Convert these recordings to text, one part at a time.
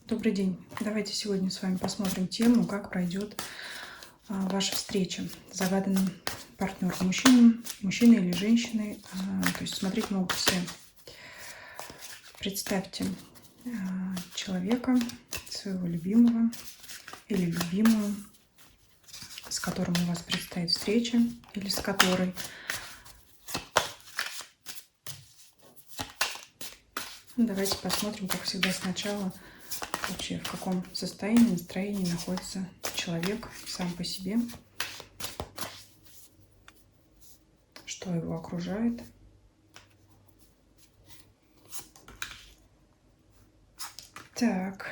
Добрый день. Давайте сегодня с вами посмотрим тему, как пройдет ваша встреча с загаданным партнером, мужчиной или женщиной. То есть смотреть могут все. Представьте человека, своего любимого или любимую, с которым у вас предстоит встреча или с которой. Давайте посмотрим, как всегда, сначала вообще в каком состоянии, настроении находится человек сам по себе, что его окружает. Так,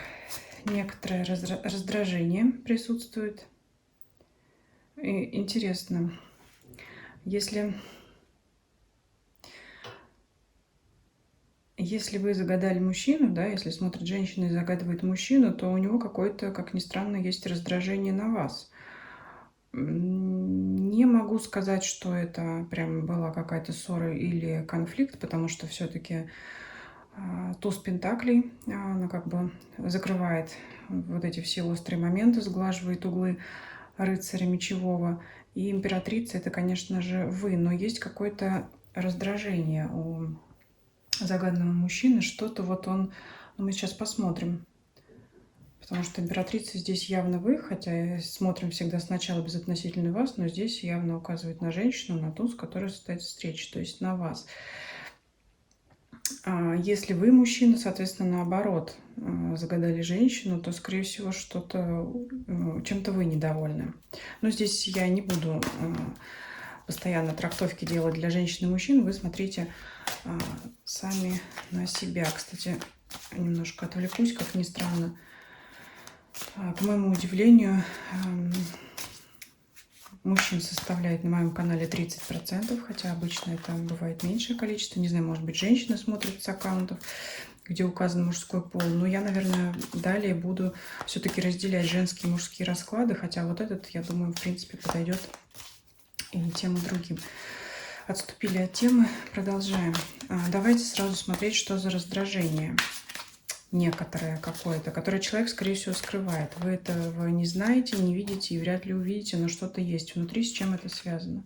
некоторое раздражение присутствует. И интересно, если вы загадали мужчину, да, если смотрит женщина и загадывает мужчину, то у него какое-то, как ни странно, есть раздражение на вас. Не могу сказать, что это прям была какая-то ссора или конфликт, потому что все-таки туз пентаклей, она как бы закрывает вот эти все острые моменты, сглаживает углы рыцаря мечевого. И императрица — это, конечно же, вы, но есть какое-то раздражение у загаданного мужчины, что-то вот он... мы сейчас посмотрим. Потому что императрица здесь явно вы, хотя смотрим всегда сначала безотносительно вас, но здесь явно указывает на женщину, на ту, с которой состоится встреча, то есть на вас. Если вы мужчина, соответственно, наоборот, загадали женщину, то, скорее всего, что-то, чем-то вы недовольны. Но здесь я не буду постоянно трактовки делать для женщин и мужчин. Вы смотрите сами на себя. Кстати, немножко отвлекусь, как ни странно. К моему удивлению, мужчин составляет на моем канале 30%, хотя обычно это бывает меньшее количество. Не знаю, может быть, женщины смотрят с аккаунтов, где указан мужской пол. Но я, наверное, далее буду все-таки разделять женские и мужские расклады, хотя вот этот, я думаю, в принципе, подойдет и тем, и другим. Отступили от темы, продолжаем. Давайте сразу смотреть, что за раздражение некоторое какое-то, которое человек, скорее всего, скрывает. Вы этого не знаете, не видите и вряд ли увидите, но что-то есть внутри. С чем это связано?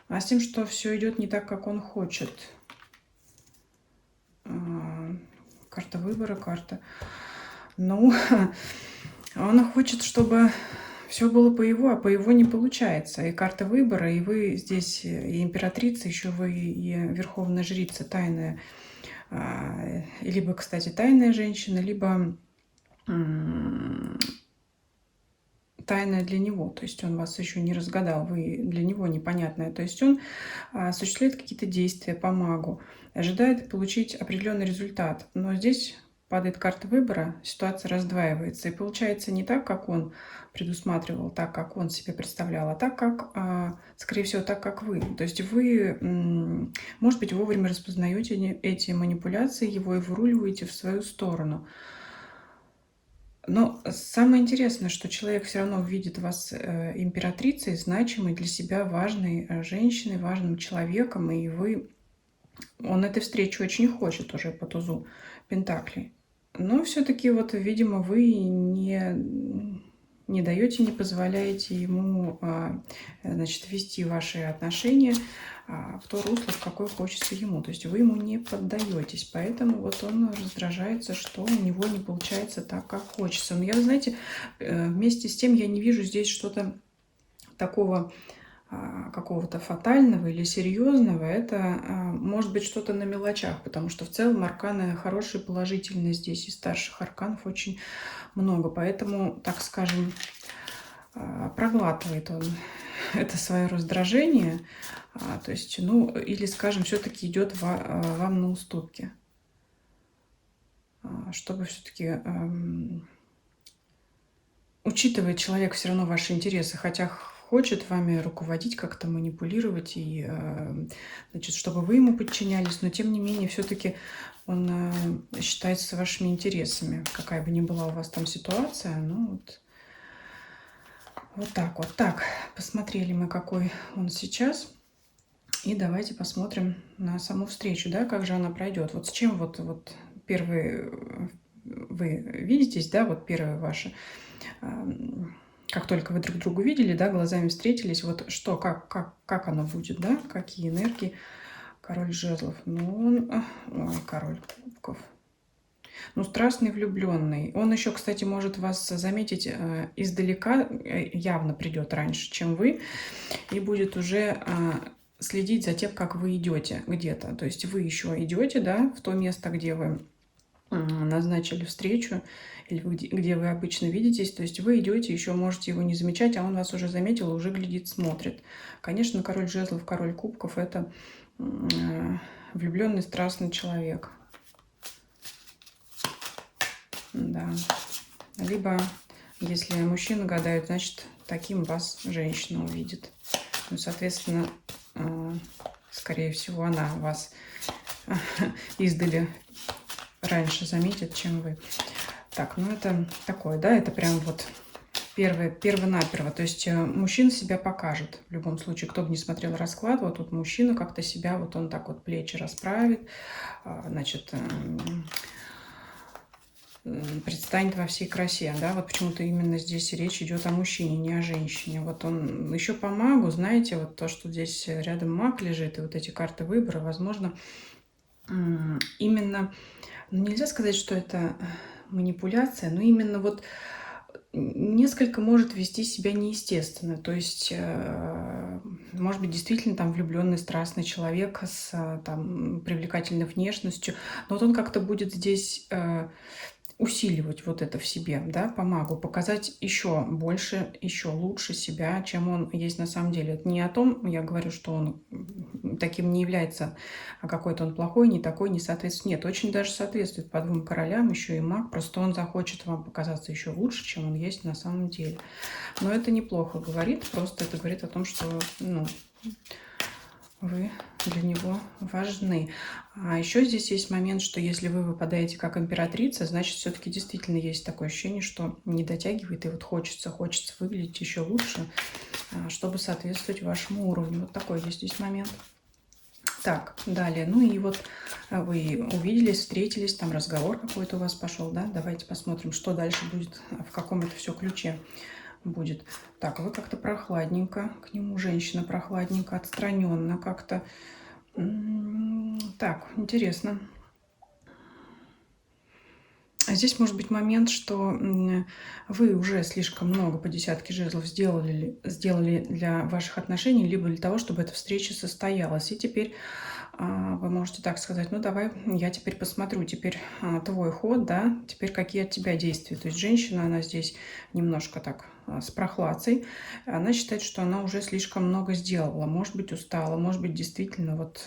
А с тем, что все идет не так, как он хочет. Карта выбора, карта. Ну, он хочет, чтобы все было по его, а по его не получается. И карта выбора, и вы здесь, и императрица, еще вы и верховная жрица, тайная. Либо, кстати, тайная женщина, либо тайная для него. То есть он вас еще не разгадал, вы для него непонятная. То есть он осуществляет какие-то действия по магу, ожидает получить определенный результат. Но здесь падает карта выбора, ситуация раздваивается. И получается не так, как он предусматривал, так, как он себе представлял, а так, как, скорее всего, так, как вы. То есть вы, может быть, вовремя распознаете эти манипуляции, его и выруливаете в свою сторону. Но самое интересное, что человек все равно видит вас императрицей, значимой для себя, важной женщиной, важным человеком, и он этой встречи очень хочет уже по тузу пентаклей. Но все-таки вот, видимо, вы не даете, не позволяете ему, значит, вести ваши отношения в то русло, в какое хочется ему. То есть вы ему не поддаетесь. Поэтому вот он раздражается, что у него не получается так, как хочется. Но я, знаете, вместе с тем я не вижу здесь что-то такого какого-то фатального или серьезного. Это может быть что-то на мелочах, потому что в целом арканы хорошие, положительные здесь, и старших арканов очень много. Поэтому, так скажем, проглатывает он это свое раздражение, то есть, ну, или, скажем, все-таки идет вам на уступки, чтобы все-таки учитывает человек все равно ваши интересы, хотя хочет вами руководить, как-то манипулировать, и, значит, чтобы вы ему подчинялись, но тем не менее все-таки он считается вашими интересами, какая бы ни была у вас там ситуация. Ну вот так вот. Так, посмотрели мы, какой он сейчас. И давайте посмотрим на саму встречу, да, как же она пройдет. Вот с чем вот первый вы видитесь, да, вот первое ваше, как только вы друг друга видели, да, глазами встретились, вот что, как оно будет, да, какие энергии. Король жезлов, ну, ой, король кубков. Ну, страстный, влюбленный. Он еще, кстати, может вас заметить издалека, явно придет раньше, чем вы, и будет уже следить за тем, как вы идете где-то. То есть вы еще идете, да, в то место, где вы назначили встречу, или где вы обычно видитесь. То есть вы идете, еще можете его не замечать, а он вас уже заметил и уже глядит, смотрит. Конечно, король жезлов, король кубков – это влюбленный, страстный человек. Да. Либо, если мужчина гадает, значит, таким вас женщина увидит. Ну, соответственно, скорее всего, она вас издали раньше заметит, чем вы. Так, ну это такое, да, это прям вот перво-наперво. То есть мужчина себя покажет. В любом случае, кто бы не смотрел расклад, вот тут мужчина как-то себя, вот он так вот плечи расправит, значит, предстанет во всей красе, да, вот почему-то именно здесь речь идет о мужчине, не о женщине. Вот он еще по магу, знаете, вот то, что здесь рядом маг лежит, и вот эти карты выбора, возможно, именно, ну, нельзя сказать, что это манипуляция, но именно вот несколько может вести себя неестественно. То есть, может быть, действительно там влюбленный, страстный человек с там привлекательной внешностью, но вот он как-то будет здесь усиливать вот это в себе, да, по магу, показать еще больше, еще лучше себя, чем он есть на самом деле. Это не о том, я говорю, что он таким не является, а какой-то он плохой, не такой, не соответствует. Нет, очень даже соответствует по двум королям, еще и маг, просто он захочет вам показаться еще лучше, чем он есть на самом деле. Но это неплохо говорит, просто это говорит о том, что, ну, вы для него важны. А еще здесь есть момент, что если вы выпадаете как императрица, значит, все-таки действительно есть такое ощущение, что не дотягивает, и вот хочется выглядеть еще лучше, чтобы соответствовать вашему уровню. Вот такой есть здесь момент. Так, далее. Ну и вот вы увиделись, встретились, там разговор какой-то у вас пошел, да? Давайте посмотрим, что дальше будет, в каком это все ключе будет. Так, вы как-то прохладненько к нему, женщина прохладненько, отстраненно как-то. Так, интересно. А здесь может быть момент, что вы уже слишком много по десятке жезлов сделали для ваших отношений, либо для того, чтобы эта встреча состоялась. И теперь вы можете так сказать: ну давай я теперь посмотрю, теперь твой ход, да, теперь какие от тебя действия. То есть женщина, она здесь немножко так с прохладцей, она считает, что она уже слишком много сделала, может быть устала, может быть действительно вот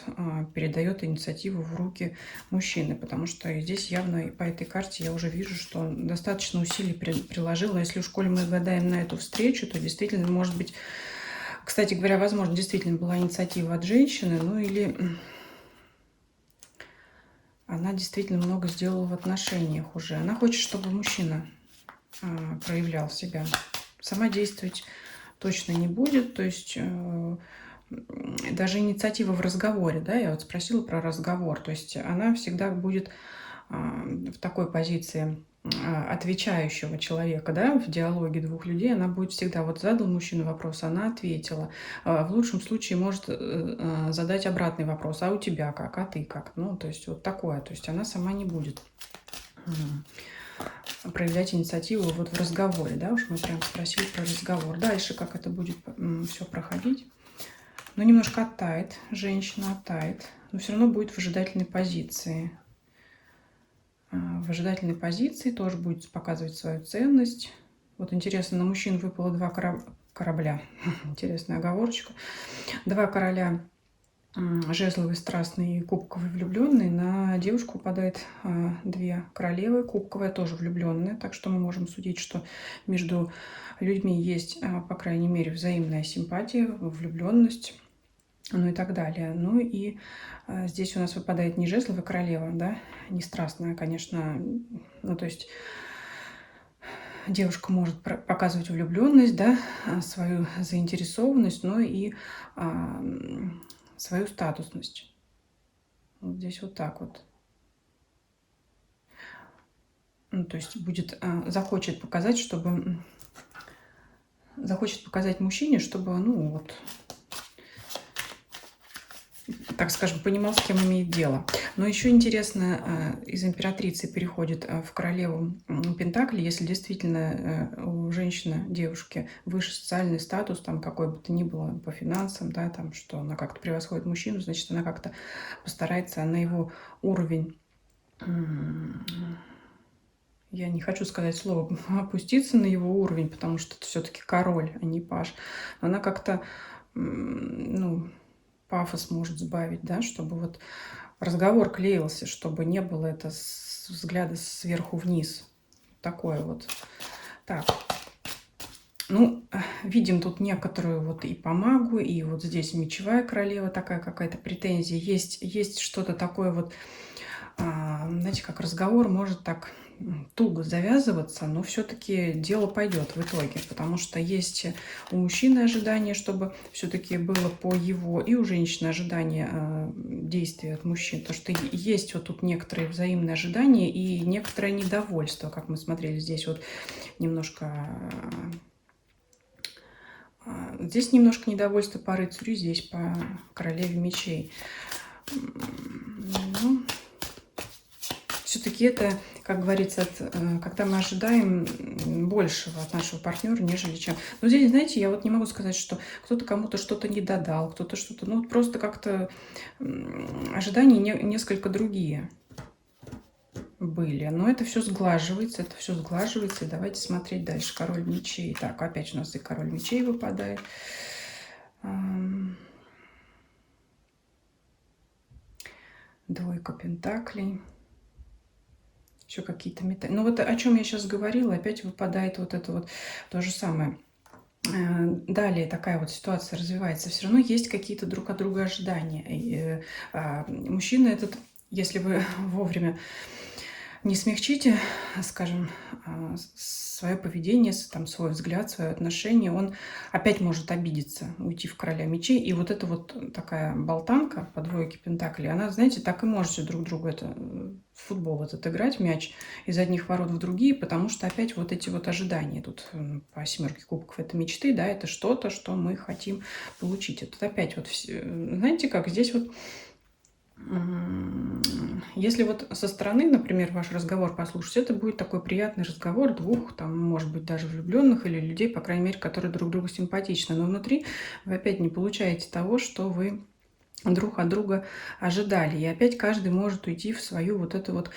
передает инициативу в руки мужчины, потому что здесь явно по этой карте я уже вижу, что он достаточно усилий приложил, но если в школе мы гадаем на эту встречу, то действительно может быть, кстати говоря, возможно, действительно была инициатива от женщины, ну или она действительно много сделала в отношениях уже. Она хочет, чтобы мужчина проявлял себя. Сама действовать точно не будет. То есть даже инициатива в разговоре, да, я вот спросила про разговор. То есть она всегда будет в такой позиции отвечающего человека, да, в диалоге двух людей, она будет всегда, вот задал мужчина вопрос, она ответила. В лучшем случае может задать обратный вопрос: а у тебя как, а ты как? Ну, то есть вот такое. То есть она сама не будет проявлять инициативу вот в разговоре, да, уж мы прям спросили про разговор. Дальше как это будет все проходить? Ну, немножко оттает, женщина оттает, но все равно будет в ожидательной позиции. В ожидательной позиции тоже будет показывать свою ценность. Вот интересно, на мужчин выпало два корабля. Интересная оговорочка. Два короля жезловый, страстный и кубковый, влюбленный. На девушку выпадает две королевы, кубковая тоже влюбленная. Так что мы можем судить, что между людьми есть, по крайней мере, взаимная симпатия, влюбленность, ну и так далее. Ну и здесь у нас выпадает не жезловая королева, да, не страстная, конечно. Ну, то есть девушка может показывать влюбленность, да, свою заинтересованность, но и свою статусность. Вот здесь вот так вот. Ну, то есть будет, захочет показать, чтобы... Захочет показать мужчине, чтобы, ну, вот, так скажем, понимал, с кем имеет дело. Но еще интересно, из императрицы переходит в королеву Пентаклей, если действительно у женщины, девушки, выше социальный статус, там какой бы то ни было по финансам, да, там, что она как-то превосходит мужчину, значит, она как-то постарается на его уровень, я не хочу сказать слово, опуститься на его уровень, потому что это все-таки король, а не паж. Но она как-то, ну, пафос может сбавить, да, чтобы вот разговор клеился, чтобы не было это взгляда сверху вниз. Такое вот. Так. Ну, видим тут некоторую вот и помагу, и вот здесь мечевая королева, такая какая-то претензия. Есть что-то такое вот, знаете, как разговор может так туго завязываться, но все-таки дело пойдет в итоге, потому что есть у мужчины ожидание, чтобы все-таки было по его, и у женщины ожидание действия от мужчин, потому что есть вот тут некоторые взаимные ожидания и некоторое недовольство, как мы смотрели здесь вот немножко... Здесь немножко недовольство по рыцарю, здесь по королеве мечей. Ну, все-таки это, как говорится, когда мы ожидаем большего от нашего партнера, нежели чем... Но здесь, знаете, я вот не могу сказать, что кто-то кому-то что-то не додал, кто-то что-то... Ну, просто как-то ожидания несколько другие были. Но это все сглаживается, И давайте смотреть дальше. Король мечей. Так, опять у нас и король мечей выпадает. Двойка пентаклей. Еще какие-то металлы. Ну вот о чем я сейчас говорила, опять выпадает вот это вот то же самое. Далее такая вот ситуация развивается. Все равно есть какие-то друг от друга ожидания. И, мужчина этот, если вы вовремя не смягчите, скажем, свое поведение, там, свой взгляд, свое отношение, он опять может обидеться, уйти в короля мечей. И вот эта вот такая болтанка по двойке пентаклей, она, знаете, так и можете друг другу это, в футбол этот играть, мяч из одних ворот в другие, потому что опять вот эти вот ожидания тут по семерке кубков, это мечты, да, это что-то, что мы хотим получить. Это опять вот, знаете как, здесь вот если вот со стороны, например, ваш разговор послушать, это будет такой приятный разговор двух, там, может быть, даже влюбленных или людей, по крайней мере, которые друг другу симпатичны. Но внутри вы опять не получаете того, что вы друг от друга ожидали. И опять каждый может уйти в свою вот эту вот...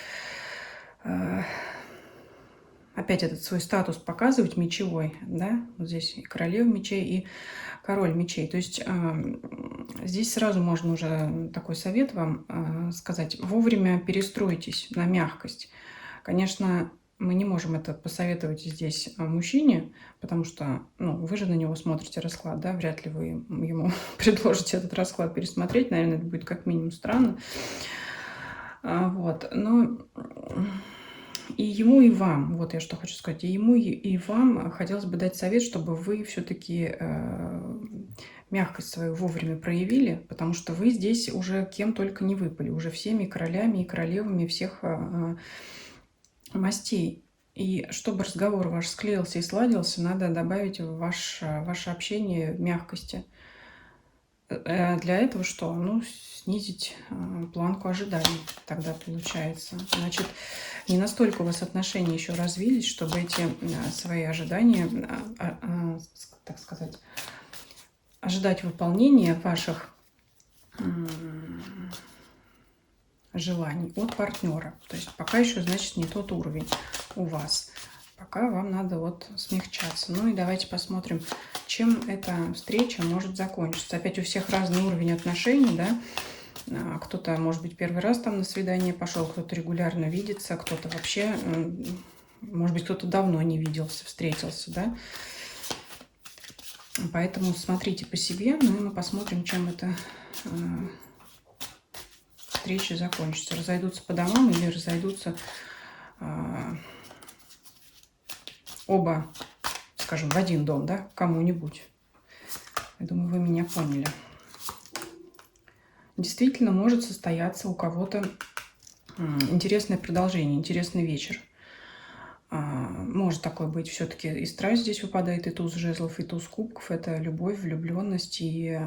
Опять этот свой статус показывать мечевой, да, вот здесь и королева мечей, и король мечей. То есть здесь сразу можно уже такой совет вам сказать. Вовремя перестройтесь на мягкость. Конечно, мы не можем это посоветовать здесь мужчине, потому что, ну, вы же на него смотрите расклад, да, вряд ли вы ему предложите этот расклад пересмотреть. Наверное, это будет как минимум странно. Вот, но... И ему, и вам, вот я что хочу сказать, и ему, и вам хотелось бы дать совет, чтобы вы все-таки мягкость свою вовремя проявили, потому что вы здесь уже кем только не выпали, уже всеми королями и королевами всех мастей. И чтобы разговор ваш склеился и сладился, надо добавить в ваше общение мягкости. Для этого что? Ну, снизить планку ожиданий тогда получается. Значит, не настолько у вас отношения еще развились, чтобы эти свои ожидания, так сказать, ожидать выполнения ваших желаний от партнера. То есть пока еще, значит, не тот уровень у вас. Пока вам надо вот смягчаться. Ну и давайте посмотрим, чем эта встреча может закончиться. Опять у всех разный уровень отношений, да. Кто-то, может быть, первый раз там на свидание пошел, кто-то регулярно видится, кто-то вообще, может быть, кто-то давно не виделся, встретился, да. Поэтому смотрите по себе, ну и мы посмотрим, чем эта встреча закончится. Разойдутся по домам или разойдутся... оба, скажем, в один дом, да, кому-нибудь. Я думаю, вы меня поняли. Действительно может состояться у кого-то интересное продолжение, интересный вечер. Может такое быть, все-таки и страсть здесь выпадает, и туз жезлов, и туз кубков. Это любовь, влюбленность, и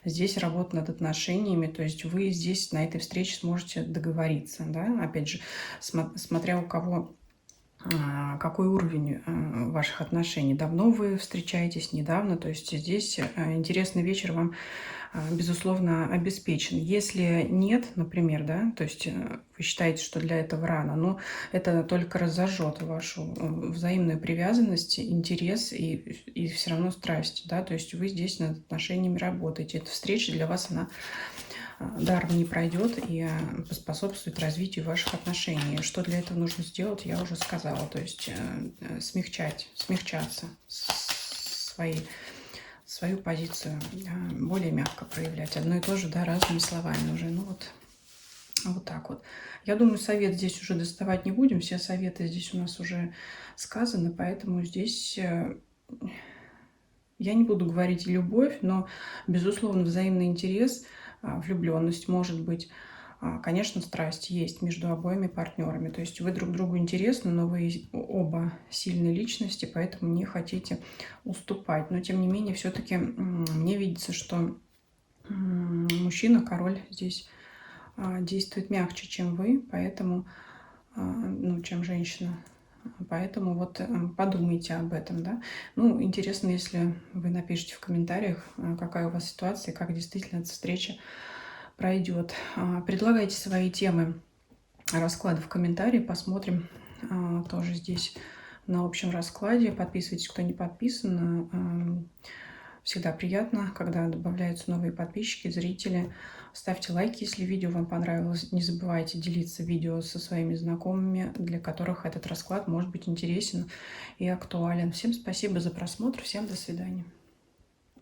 здесь работа над отношениями. То есть вы здесь на этой встрече сможете договориться, да? Опять же, смотря у кого какой уровень ваших отношений. Давно вы встречаетесь, недавно. То есть здесь интересный вечер вам, безусловно, обеспечен. Если нет, например, да, то есть вы считаете, что для этого рано, но это только разожжет вашу взаимную привязанность, интерес и все равно страсть, да, то есть вы здесь над отношениями работаете. Эта встреча для вас, она даром не пройдет и поспособствует развитию ваших отношений. Что для этого нужно сделать, я уже сказала. То есть смягчаться, свою позицию более мягко проявлять. Одно и то же, да, разными словами уже. Ну вот так вот. Я думаю, совет здесь уже доставать не будем. Все советы здесь у нас уже сказаны, поэтому здесь я не буду говорить любовь, но, безусловно, взаимный интерес, влюбленность может быть. Конечно, страсть есть между обоими партнерами. То есть вы друг другу интересны, но вы оба сильные личности, поэтому не хотите уступать. Но, тем не менее, все-таки мне видится, что мужчина, король здесь действует мягче, чем вы, поэтому, ну, чем женщина. Поэтому вот подумайте об этом, да. Ну, интересно, если вы напишите в комментариях, какая у вас ситуация, как действительно эта встреча пройдет. Предлагайте свои темы расклада в комментарии, посмотрим тоже здесь на общем раскладе. Подписывайтесь, кто не подписан. Всегда приятно, когда добавляются новые подписчики, зрители. Ставьте лайки, если видео вам понравилось. Не забывайте делиться видео со своими знакомыми, для которых этот расклад может быть интересен и актуален. Всем спасибо за просмотр. Всем до свидания.